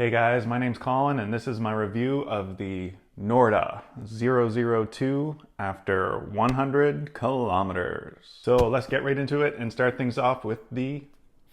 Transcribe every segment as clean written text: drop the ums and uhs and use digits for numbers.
Hey guys, my name's Colin and this is my review of the Norda 002 after 100 kilometers. So let's get right into it and start things off with the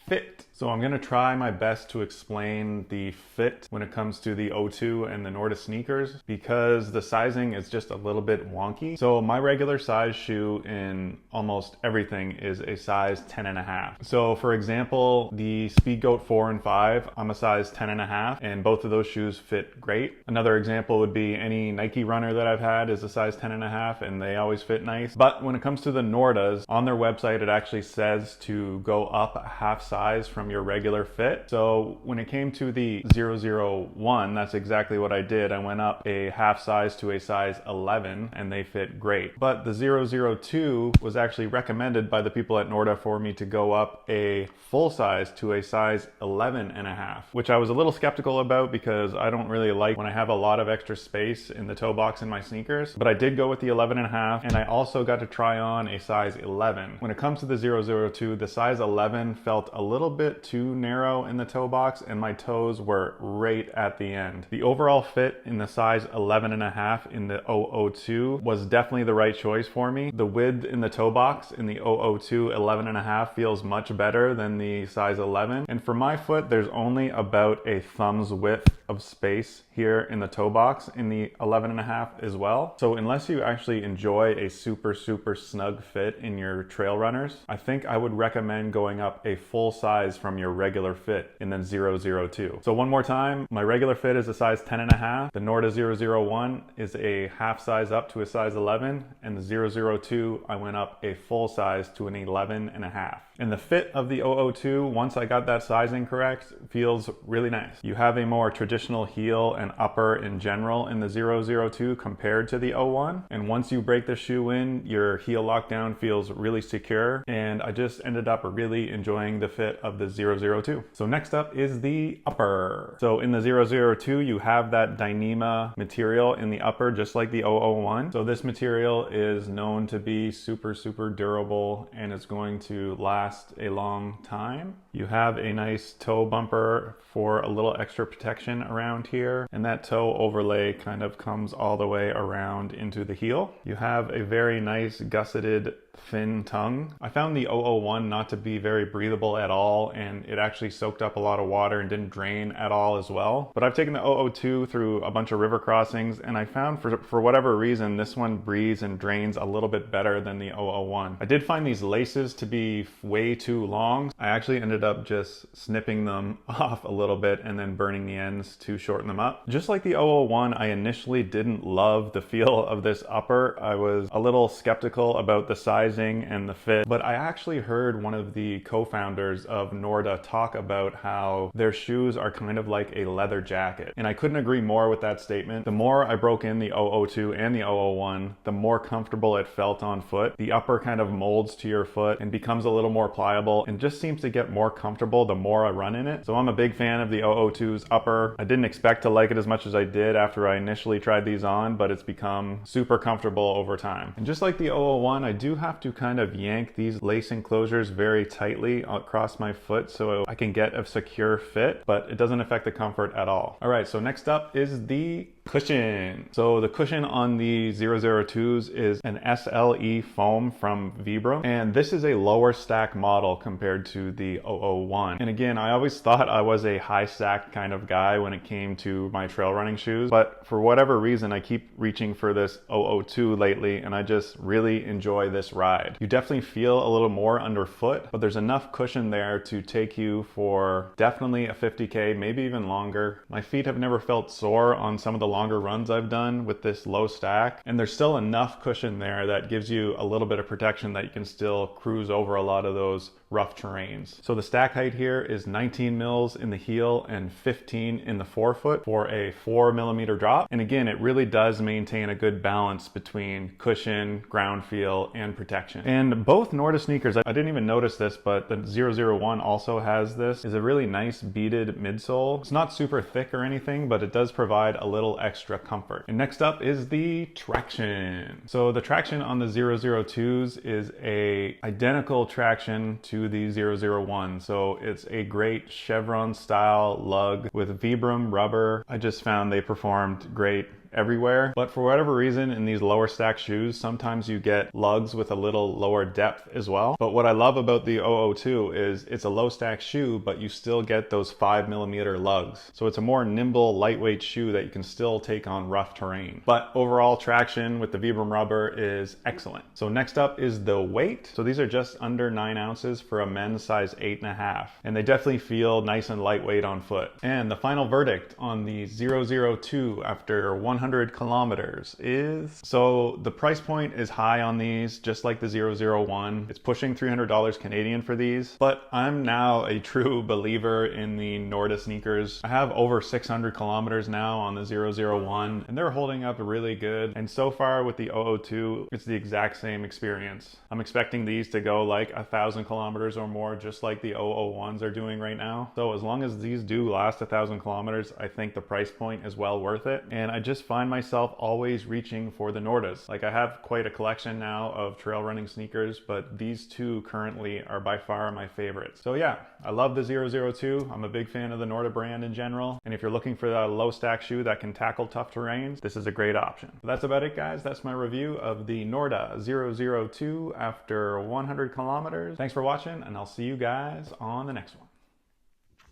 fit. So I'm going to try my best to explain the fit when it comes to the O2 and the Norda sneakers because the sizing is just a little bit wonky. So my regular size shoe in almost everything is a size 10.5. So for example, the Speedgoat 4 and 5, I'm a size 10.5 and both of those shoes fit great. Another example would be any Nike runner that I've had is a size 10.5 and they always fit nice. But when it comes to the Nordas, on their website it actually says to go up a half size from your regular fit. So when it came to the 001, that's exactly what I did. I went up a half size to a size 11 and they fit great. But the 002 was actually recommended by the people at Norda for me to go up a full size to a size 11.5, which I was a little skeptical about because I don't really like when I have a lot of extra space in the toe box in my sneakers. But I did go with the 11.5 and I also got to try on a size 11. When it comes to the 002, the size 11 felt a little bit too narrow in the toe box and my toes were right at the end. The overall fit in the size 11.5 in the 002 was definitely the right choice for me. The width in the toe box in the 002 11.5 feels much better than the size 11. And for my foot, there's only about a thumb's width of space here in the toe box in the 11.5 as well. So unless you actually enjoy a super snug fit in your trail runners, I think I would recommend going up a full size from your regular fit in the 002. So one more time, my regular fit is a size 10.5. The Norda 001 is a half size up to a size 11, and the 002, I went up a full size to an 11.5. And the fit of the 002, once I got that sizing correct, feels really nice. You have a more traditional heel and upper in general in the 002 compared to the 01. And once you break the shoe in, your heel lockdown feels really secure. And I just ended up really enjoying the fit of the 002. So next up is the upper. So in the 002, you have that Dyneema material in the upper, just like the 001. So this material is known to be super durable and it's going to last a long time. You have a nice toe bumper for a little extra protection around here, and that toe overlay kind of comes all the way around into the heel. You have a very nice gusseted thin tongue. I found the 001 not to be very breathable at all, and it actually soaked up a lot of water and didn't drain at all as well. But I've taken the 002 through a bunch of river crossings, and I found for whatever reason, this one breathes and drains a little bit better than the 001. I did find these laces to be way too long. I actually ended up just snipping them off a little bit and then burning the ends to shorten them up. Just like the 001, I initially didn't love the feel of this upper. I was a little skeptical about the sizing and the fit, but I actually heard one of the co-founders of Norda talk about how their shoes are kind of like a leather jacket. And I couldn't agree more with that statement. The more I broke in the 002 and the 001, the more comfortable it felt on foot. The upper kind of molds to your foot and becomes a little more pliable and just seems to get more comfortable the more I run in it. So I'm a big fan of the 002's upper. I didn't expect to like it as much as I did after I initially tried these on, but it's become super comfortable over time. And just like the 001, I do have to kind of yank these lace enclosures very tightly across my foot so I can get a secure fit, but it doesn't affect the comfort at all. All right, so next up is the cushion. So the cushion on the 002s is an SLE foam from Vibram, and this is a lower stack model compared to the 001. And again, I always thought I was a high stack kind of guy when it came to my trail running shoes, but for whatever reason, I keep reaching for this 002 lately, and I just really enjoy this ride. You definitely feel a little more underfoot, but there's enough cushion there to take you for definitely a 50K, maybe even longer. My feet have never felt sore on some of the longer runs I've done with this low stack, and there's still enough cushion there that gives you a little bit of protection that you can still cruise over a lot of those rough terrains. So the stack height here is 19 mils in the heel and 15 in the forefoot for a 4mm drop. And again, it really does maintain a good balance between cushion, ground feel, and protection. And both Norda sneakers, I didn't even notice this, but the 001 also has this, is a really nice beaded midsole. It's not super thick or anything, but it does provide a little extra comfort. And next up is the traction. So the traction on the 002s is a identical traction to to the 001. So it's a great chevron style lug with Vibram rubber. I just found they performed great everywhere, but for whatever reason in these lower stack shoes sometimes you get lugs with a little lower depth as well. But what I love about the 002 is it's a low stack shoe, but you still get those 5mm lugs, so it's a more nimble, lightweight shoe that you can still take on rough terrain. But overall traction with the Vibram rubber is excellent. So next up is the weight. So these are just under 9 ounces for a men's size 8.5, and they definitely feel nice and lightweight on foot. And the final verdict on the 002 after 100 kilometers is, so the price point is high on these, just like the 001. It's pushing $300 Canadian for these, but I'm now a true believer in the Norda sneakers. I have over 600 kilometers now on the 001, and they're holding up really good. And so far with the 002, it's the exact same experience. I'm expecting these to go like 1,000 kilometers or more, just like the 001s are doing right now. So as long as these do last 1,000 kilometers, I think the price point is well worth it. And I just find myself always reaching for the Nordas. Like, I have quite a collection now of trail running sneakers, but these two currently are by far my favorites. So yeah, I love the 002. I'm a big fan of the Norda brand in general. And if you're looking for that low stack shoe that can tackle tough terrains, this is a great option. That's about it, guys. That's my review of the Norda 002 after 100 kilometers. Thanks for watching, and I'll see you guys on the next one.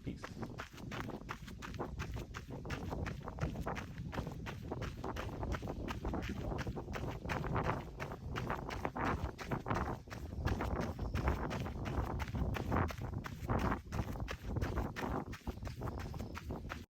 Peace.